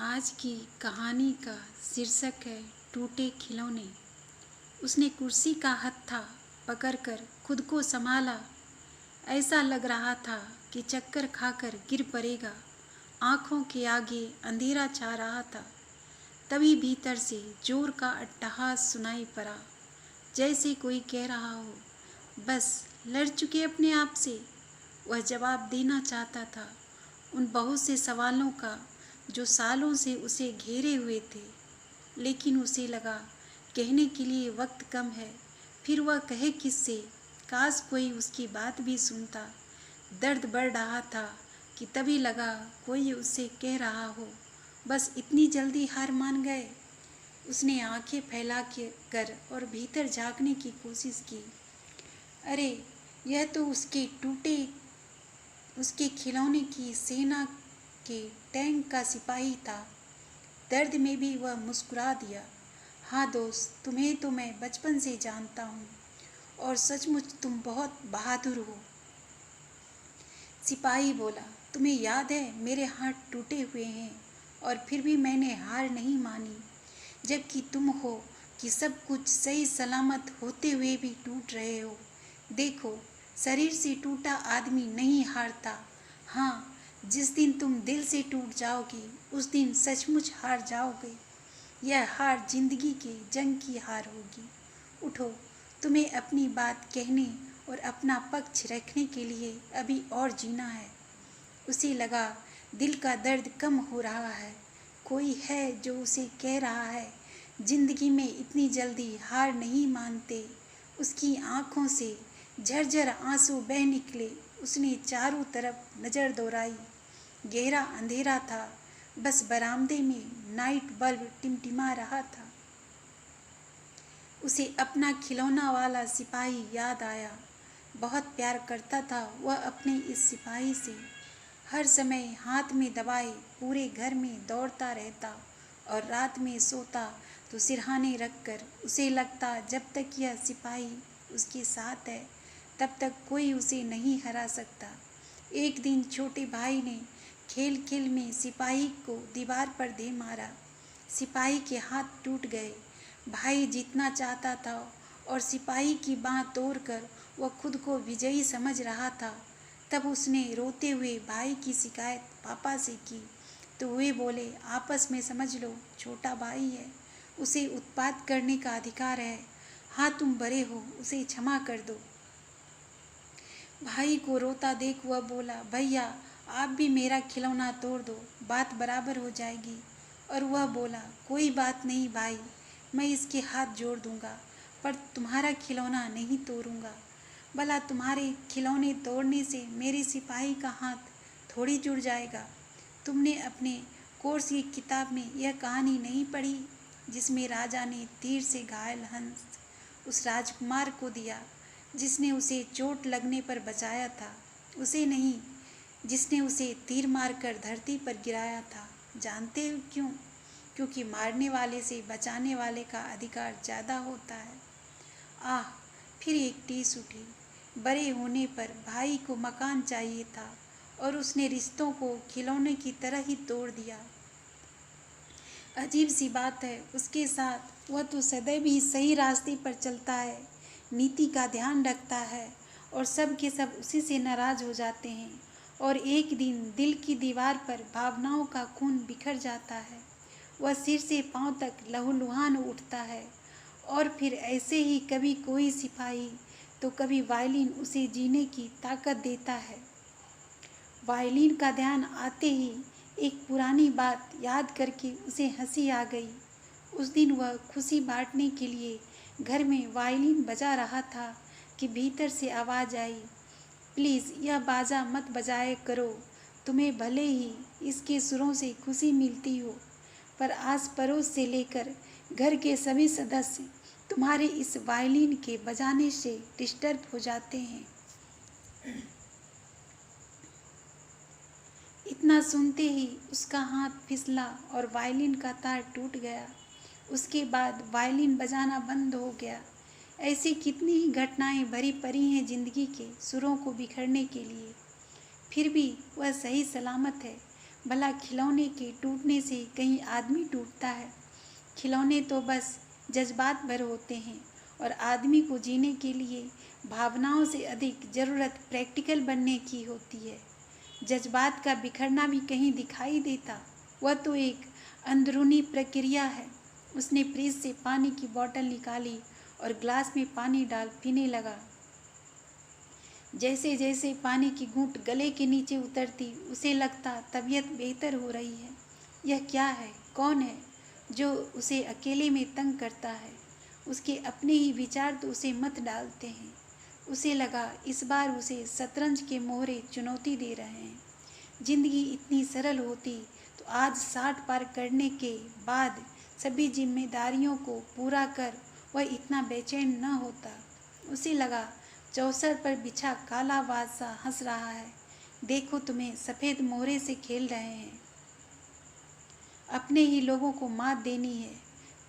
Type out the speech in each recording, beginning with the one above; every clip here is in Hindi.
आज की कहानी का शीर्षक है टूटे खिलौने। उसने कुर्सी का हत्था पकड़कर खुद को संभाला। ऐसा लग रहा था कि चक्कर खाकर गिर पड़ेगा। आंखों के आगे अंधेरा छा रहा था। तभी भीतर से जोर का अट्टहास सुनाई पड़ा, जैसे कोई कह रहा हो, बस लड़ चुके अपने आप से। वह जवाब देना चाहता था उन बहुत से सवालों का जो सालों से उसे घेरे हुए थे, लेकिन उसे लगा कहने के लिए वक्त कम है। फिर वह कहे किससे? काश कोई उसकी बात भी सुनता। दर्द बढ़ रहा था कि तभी लगा कोई उससे कह रहा हो, बस इतनी जल्दी हार मान गए। उसने आंखें फैला के कर और भीतर झांकने की कोशिश की। अरे, यह तो उसके खिलौने की सेना के टैंक का सिपाही था। दर्द में भी वह मुस्कुरा दिया। हाँ दोस्त, तुम्हें तो मैं बचपन से जानता हूँ और सचमुच तुम बहुत बहादुर हो। सिपाही बोला, तुम्हें याद है मेरे हाथ टूटे हुए हैं और फिर भी मैंने हार नहीं मानी, जबकि तुम हो कि सब कुछ सही सलामत होते हुए भी टूट रहे हो। देखो, शरीर से टूटा आदमी नहीं हारता। हाँ, जिस दिन तुम दिल से टूट जाओगे उस दिन सचमुच हार जाओगे। यह हार जिंदगी के जंग की हार होगी। उठो, तुम्हें अपनी बात कहने और अपना पक्ष रखने के लिए अभी और जीना है। उसे लगा दिल का दर्द कम हो रहा है। कोई है जो उसे कह रहा है जिंदगी में इतनी जल्दी हार नहीं मानते। उसकी आंखों से झरझर आंसू बह निकले। उसने चारों तरफ नज़र दौड़ाई। गहरा अंधेरा था, बस बरामदे में नाइट बल्ब टिमटिमा रहा था। उसे अपना खिलौना वाला सिपाही याद आया। बहुत प्यार करता था वह अपने इस सिपाही से। हर समय हाथ में दबाए पूरे घर में दौड़ता रहता और रात में सोता तो सिरहाने रखकर। उसे लगता जब तक यह सिपाही उसके साथ है तब तक कोई उसे नहीं हरा सकता। एक दिन छोटे भाई ने खेल खेल में सिपाही को दीवार पर दे मारा। सिपाही के हाथ टूट गए। भाई जीतना चाहता था और सिपाही की बाँह तोड़कर वह खुद को विजयी समझ रहा था। तब उसने रोते हुए भाई की शिकायत पापा से की, तो वे बोले, आपस में समझ लो, छोटा भाई है, उसे उत्पात करने का अधिकार है। हाँ, तुम बड़े हो, उसे क्षमा कर दो। भाई को रोता देख वह बोला, भैया आप भी मेरा खिलौना तोड़ दो, बात बराबर हो जाएगी। और वह बोला, कोई बात नहीं भाई, मैं इसके हाथ जोड़ दूंगा, पर तुम्हारा खिलौना नहीं तोड़ूंगा। भला तुम्हारे खिलौने तोड़ने से मेरे सिपाही का हाथ थोड़ी जुड़ जाएगा। तुमने अपने कोर्स की किताब में यह कहानी नहीं पढ़ी जिसमें राजा ने तीर से घायल हंस उस राजकुमार को दिया जिसने उसे चोट लगने पर बचाया था? उसे नहीं, जिसने उसे तीर मारकर धरती पर गिराया था। जानते हो क्यों? क्योंकि मारने वाले से बचाने वाले का अधिकार ज़्यादा होता है। आह, फिर एक टीस उठी। बड़े होने पर भाई को मकान चाहिए था और उसने रिश्तों को खिलौने की तरह ही तोड़ दिया। अजीब सी बात है उसके साथ, वह तो सदैव ही सही रास्ते पर चलता है, नीति का ध्यान रखता है और सब के सब उसी से नाराज हो जाते हैं। और एक दिन दिल की दीवार पर भावनाओं का खून बिखर जाता है। वह सिर से पांव तक लहूलुहान उठता है। और फिर ऐसे ही कभी कोई सिपाही तो कभी वायलिन उसे जीने की ताकत देता है। वायलिन का ध्यान आते ही एक पुरानी बात याद करके उसे हंसी आ गई। उस दिन वह खुशी बांटने के लिए घर में वायलिन बजा रहा था कि भीतर से आवाज़ आई, प्लीज़ यह बाजा मत बजाया करो। तुम्हें भले ही इसके सुरों से खुशी मिलती हो, पर आस पड़ोस से लेकर घर के सभी सदस्य तुम्हारे इस वायलिन के बजाने से डिस्टर्ब हो जाते हैं। इतना सुनते ही उसका हाथ फिसला और वायलिन का तार टूट गया। उसके बाद वायलिन बजाना बंद हो गया। ऐसी कितनी ही घटनाएं भरी पड़ी हैं जिंदगी के सुरों को बिखरने के लिए। फिर भी वह सही सलामत है। भला खिलौने के टूटने से कहीं आदमी टूटता है? खिलौने तो बस जज्बात भर होते हैं और आदमी को जीने के लिए भावनाओं से अधिक ज़रूरत प्रैक्टिकल बनने की होती है। जज्बात का बिखरना भी कहीं दिखाई देता, वह तो एक अंदरूनी प्रक्रिया है। उसने फ्रिज से पानी की बोतल निकाली और ग्लास में पानी डाल पीने लगा। जैसे जैसे पानी की घूंट गले के नीचे उतरती उसे लगता तबीयत बेहतर हो रही है। यह क्या है, कौन है जो उसे अकेले में तंग करता है? उसके अपने ही विचार तो उसे मत डालते हैं। उसे लगा इस बार उसे शतरंज के मोहरे चुनौती दे रहे हैं। जिंदगी इतनी सरल होती तो आज 60 पार करने के बाद सभी जिम्मेदारियों को पूरा कर वह इतना बेचैन न होता। उसे लगा चौसर पर बिछा काला बादशाह हंस रहा है। देखो तुम्हें सफ़ेद मोहरे से खेल रहे हैं। अपने ही लोगों को मात देनी है।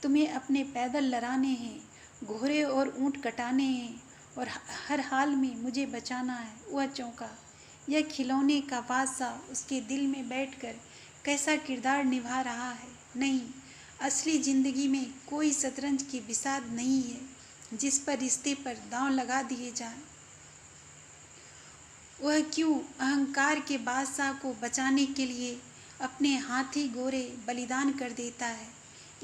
तुम्हें अपने पैदल लड़ाने हैं, घोड़े और ऊँट कटाने हैं और हर हाल में मुझे बचाना है। वह चौंका। यह खिलौने का बादशाह उसके दिल में बैठकर कैसा किरदार निभा रहा है। नहीं, असली ज़िंदगी में कोई शतरंज की बिसात नहीं है जिस पर रिश्ते पर दांव लगा दिए जाएं। वह क्यों अहंकार के बादशाह को बचाने के लिए अपने हाथी घोड़े बलिदान कर देता है?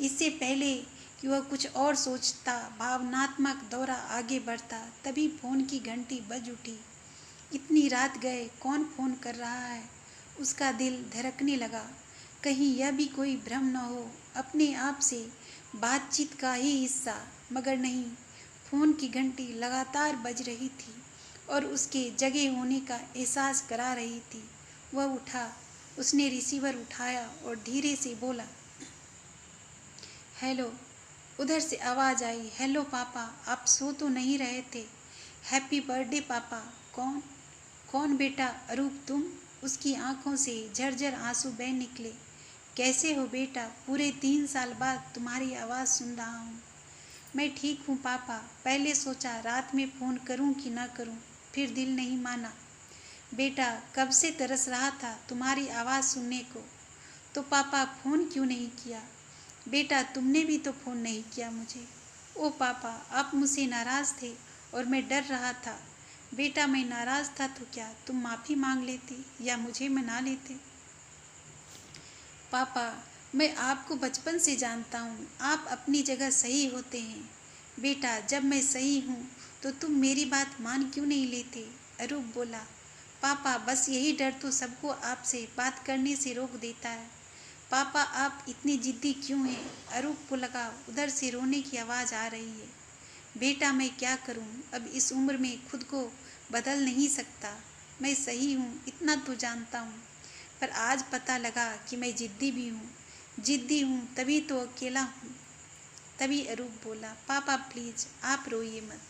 इससे पहले कि वह कुछ और सोचता, भावनात्मक दौरा आगे बढ़ता, तभी फ़ोन की घंटी बज उठी। इतनी रात गए, कौन फ़ोन कर रहा है? उसका दिल धड़कने लगा। कहीं यह भी कोई भ्रम न हो, अपने आप से बातचीत का ही हिस्सा। मगर नहीं, फ़ोन की घंटी लगातार बज रही थी और उसके जगे होने का एहसास करा रही थी। वह उठा, उसने रिसीवर उठाया और धीरे से बोला, हेलो। उधर से आवाज़ आई, हेलो पापा, आप सो तो नहीं रहे थे? हैप्पी बर्थडे पापा। कौन? कौन बेटा? अरूप तुम? उसकी आंखों से झरझर आंसू बह निकले। कैसे हो बेटा? पूरे 3 साल बाद तुम्हारी आवाज़ सुन रहा हूँ। मैं ठीक हूँ पापा। पहले सोचा रात में फ़ोन करूँ कि ना करूँ, फिर दिल नहीं माना। बेटा, कब से तरस रहा था तुम्हारी आवाज़ सुनने को। तो पापा फ़ोन क्यों नहीं किया? बेटा, तुमने भी तो फ़ोन नहीं किया मुझे। ओ पापा, आप मुझसे नाराज़ थे और मैं डर रहा था। बेटा, मैं नाराज़ था तो क्या तुम माफ़ी मांग लेते या मुझे मना लेते? पापा, मैं आपको बचपन से जानता हूँ, आप अपनी जगह सही होते हैं। बेटा, जब मैं सही हूँ तो तुम मेरी बात मान क्यों नहीं लेते? अरूप बोला। पापा, बस यही डर तो सबको आपसे बात करने से रोक देता है। पापा, आप इतनी जिद्दी क्यों हैं? अरूप को लगा उधर से रोने की आवाज़ आ रही है। बेटा, मैं क्या करूं? अब इस उम्र में खुद को बदल नहीं सकता। मैं सही हूं, इतना तो जानता हूं। पर आज पता लगा कि मैं जिद्दी भी हूं। जिद्दी हूं तभी तो अकेला हूं। तभी अरूप बोला, पापा प्लीज़ आप रोइए मत।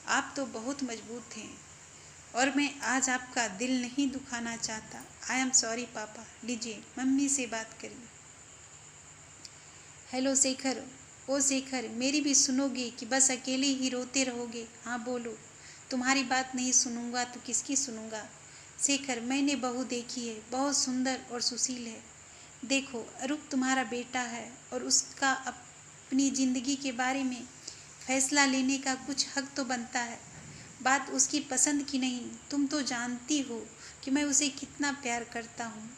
आप तो बहुत मजबूत हैं और मैं आज आपका दिल नहीं दुखाना चाहता। आई एम सॉरी पापा। लीजिए, मम्मी से बात करिए। हेलो शेखर। ओ शेखर, मेरी भी सुनोगे कि बस अकेले ही रोते रहोगे? हाँ बोलो। तुम्हारी बात नहीं सुनूंगा तो किसकी सुनूंगा? शेखर, मैंने बहू देखी है, बहुत सुंदर और सुशील है। देखो, अरूप तुम्हारा बेटा है और उसका अपनी ज़िंदगी के बारे में फैसला लेने का कुछ हक तो बनता है। बात उसकी पसंद की नहीं। तुम तो जानती हो कि मैं उसे कितना प्यार करता हूँ।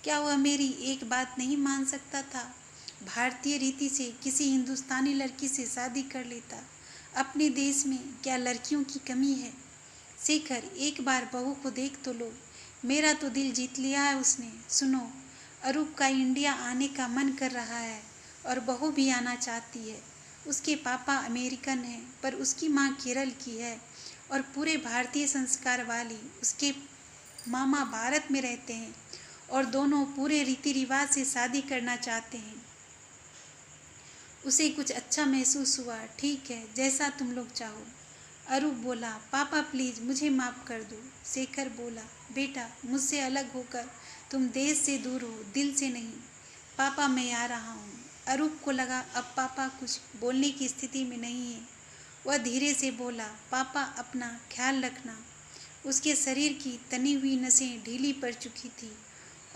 क्या वह मेरी एक बात नहीं मान सकता था? भारतीय रीति से किसी हिंदुस्तानी लड़की से शादी कर लेता। अपने देश में क्या लड़कियों की कमी है? शेखर, एक बार बहू को देख तो लो। मेरा तो दिल जीत लिया है उसने। सुनो, अरूप का इंडिया आने का मन कर रहा है और बहू भी आना चाहती है। उसके पापा अमेरिकन हैं पर उसकी माँ केरल की है और पूरे भारतीय संस्कार वाली। उसके मामा भारत में रहते हैं और दोनों पूरे रीति रिवाज से शादी करना चाहते हैं। उसे कुछ अच्छा महसूस हुआ। ठीक है, जैसा तुम लोग चाहो। अरूप बोला, पापा प्लीज़ मुझे माफ़ कर दो। शेखर बोला, बेटा, मुझसे अलग होकर तुम देश से दूर हो, दिल से नहीं। पापा, मैं आ रहा हूँ। अरूप को लगा अब पापा कुछ बोलने की स्थिति में नहीं है। वह धीरे से बोला, पापा अपना ख्याल रखना। उसके शरीर की तनी हुई नसें ढीली पड़ चुकी थी।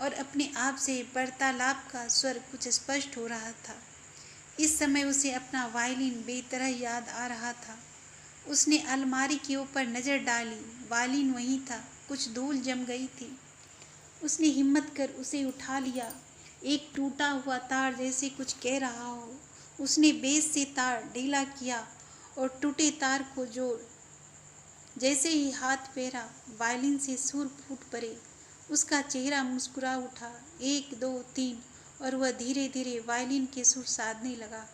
और अपने आप से वार्तालाप का स्वर कुछ स्पष्ट हो रहा था। इस समय उसे अपना वायलिन बेतरह याद आ रहा था। उसने अलमारी के ऊपर नज़र डाली, वायलिन वहीं था, कुछ धूल जम गई थी। उसने हिम्मत कर उसे उठा लिया। एक टूटा हुआ तार जैसे कुछ कह रहा हो। उसने बेस से तार ढीला किया और टूटे तार को जोड़ जैसे ही हाथ फेरा, वायलिन से सुर फूट पड़े। उसका चेहरा मुस्कुरा उठा। 1 2 3 और वह धीरे धीरे वायलिन के सुर साधने लगा।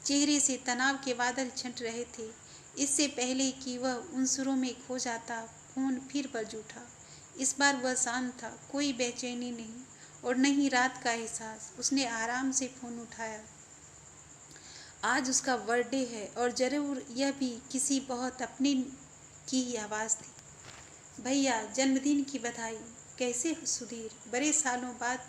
चेहरे से तनाव के बादल छंट रहे थे। इससे पहले कि वह उन सुरों में खो जाता, फोन फिर बज उठा। इस बार वह शांत था, कोई बेचैनी नहीं और न ही रात का एहसास। उसने आराम से फोन उठाया। आज उसका बर्थडे है और जरूर यह भी किसी बहुत अपने की ही आवाज़ थी। भैया, जन्मदिन की बधाई। कैसे हो सुधीर? बड़े सालों बाद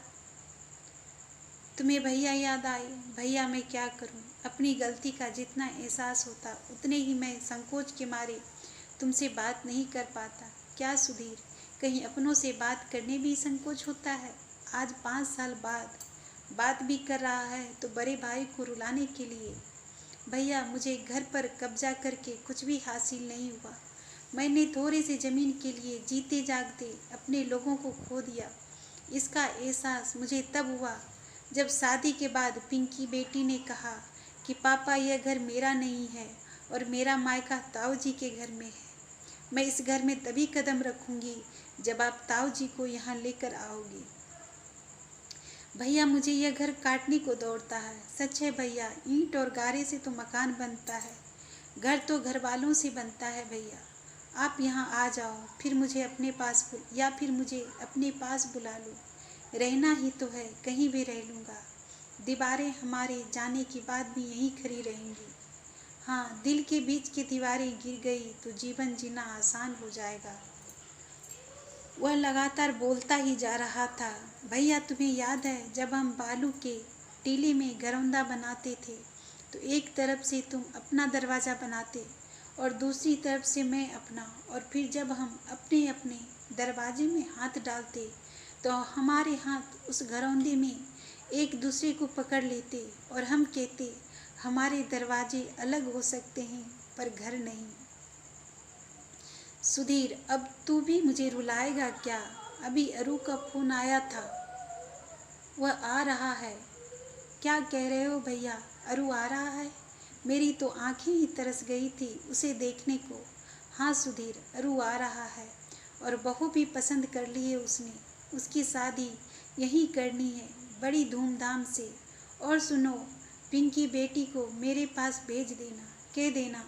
तुम्हें भैया याद आए। भैया, मैं क्या करूं? अपनी गलती का जितना एहसास होता उतने ही मैं संकोच के मारे तुमसे बात नहीं कर पाता। क्या सुधीर, कहीं अपनों से बात करने भी संकोच होता है? आज 5 साल बाद बात भी कर रहा है तो बड़े भाई को रुलाने के लिए। भैया, मुझे घर पर कब्जा करके कुछ भी हासिल नहीं हुआ। मैंने थोड़े से ज़मीन के लिए जीते जागते अपने लोगों को खो दिया। इसका एहसास मुझे तब हुआ जब शादी के बाद पिंकी बेटी ने कहा कि पापा, यह घर मेरा नहीं है और मेरा मायका ताऊ जी के घर में है। मैं इस घर में तभी कदम रखूंगी जब आप ताऊ जी को यहाँ लेकर आओगे। भैया, मुझे यह घर काटने को दौड़ता है। सच है भैया, ईंट और गारे से तो मकान बनता है, घर तो घर वालों से बनता है। भैया, आप यहाँ आ जाओ, फिर मुझे अपने पास बुला लो। रहना ही तो है, कहीं भी रह लूँगा। दीवारें हमारे जाने के बाद भी यहीं खड़ी रहेंगी। हाँ, दिल के बीच की दीवारें गिर गई तो जीवन जीना आसान हो जाएगा। वह लगातार बोलता ही जा रहा था। भैया, तुम्हें याद है जब हम बालू के टीले में घरौंदा बनाते थे तो एक तरफ से तुम अपना दरवाज़ा बनाते और दूसरी तरफ से मैं अपना, और फिर जब हम अपने अपने दरवाजे में हाथ डालते तो हमारे हाथ उस घरौंदे में एक दूसरे को पकड़ लेते और हम कहते, हमारे दरवाजे अलग हो सकते हैं पर घर नहीं। सुधीर, अब तू भी मुझे रुलाएगा क्या? अभी अरू का फोन आया था, वह आ रहा है। क्या कह रहे हो भैया? अरू आ रहा है? मेरी तो आंखें ही तरस गई थी उसे देखने को। हाँ सुधीर, अरू आ रहा है और बहू भी पसंद कर ली है उसने। उसकी शादी यहीं करनी है, बड़ी धूमधाम से। और सुनो, पिंकी बेटी को मेरे पास भेज देना, कह देना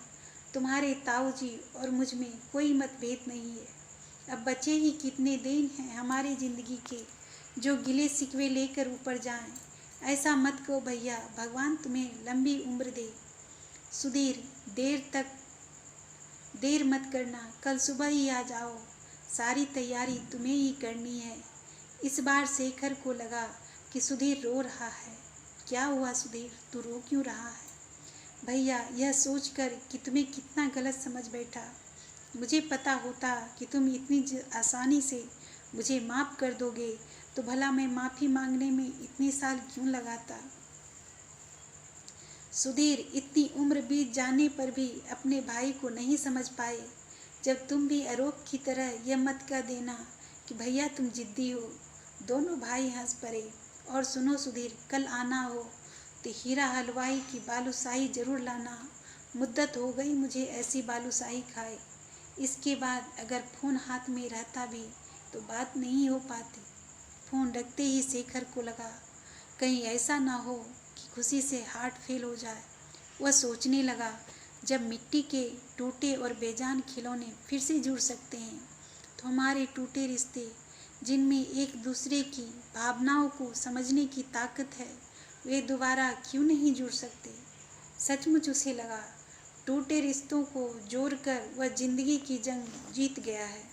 तुम्हारे ताऊ जी और मुझ में कोई मतभेद नहीं है। अब बचे ही कितने दिन हैं हमारी ज़िंदगी के जो गिले शिकवे लेकर ऊपर जाएं। ऐसा मत कहो भैया, भगवान तुम्हें लंबी उम्र दे। सुधीर, देर मत करना, कल सुबह ही आ जाओ। सारी तैयारी तुम्हें ही करनी है। इस बार शेखर को लगा कि सुधीर रो रहा है। क्या हुआ सुधीर, तू रो क्यों रहा है? भैया, यह सोचकर कि तुम्हें कितना गलत समझ बैठा। मुझे पता होता कि तुम इतनी आसानी से मुझे माफ़ कर दोगे तो भला मैं माफ़ी मांगने में इतने साल क्यों लगाता। सुधीर, इतनी उम्र बीत जाने पर भी अपने भाई को नहीं समझ पाए। जब तुम भी आरोप की तरह यह मत कह देना कि भैया तुम जिद्दी हो। दोनों भाई हंस पड़े। और सुनो सुधीर, कल आना हो तो हीरा हलवाई की बालूशाही ज़रूर लाना। मुद्दत हो गई मुझे ऐसी बालूशाही खाए। इसके बाद अगर फ़ोन हाथ में रहता भी तो बात नहीं हो पाती। फ़ोन रखते ही शेखर को लगा कहीं ऐसा ना हो कि खुशी से हार्ट फेल हो जाए। वह सोचने लगा, जब मिट्टी के टूटे और बेजान खिलौने फिर से जुड़ सकते हैं तो हमारे टूटे रिश्ते, जिनमें एक दूसरे की भावनाओं को समझने की ताकत है, वे दोबारा क्यों नहीं जुड़ सकते। सचमुच उसे लगा, टूटे रिश्तों को जोड़कर वह जिंदगी की जंग जीत गया है।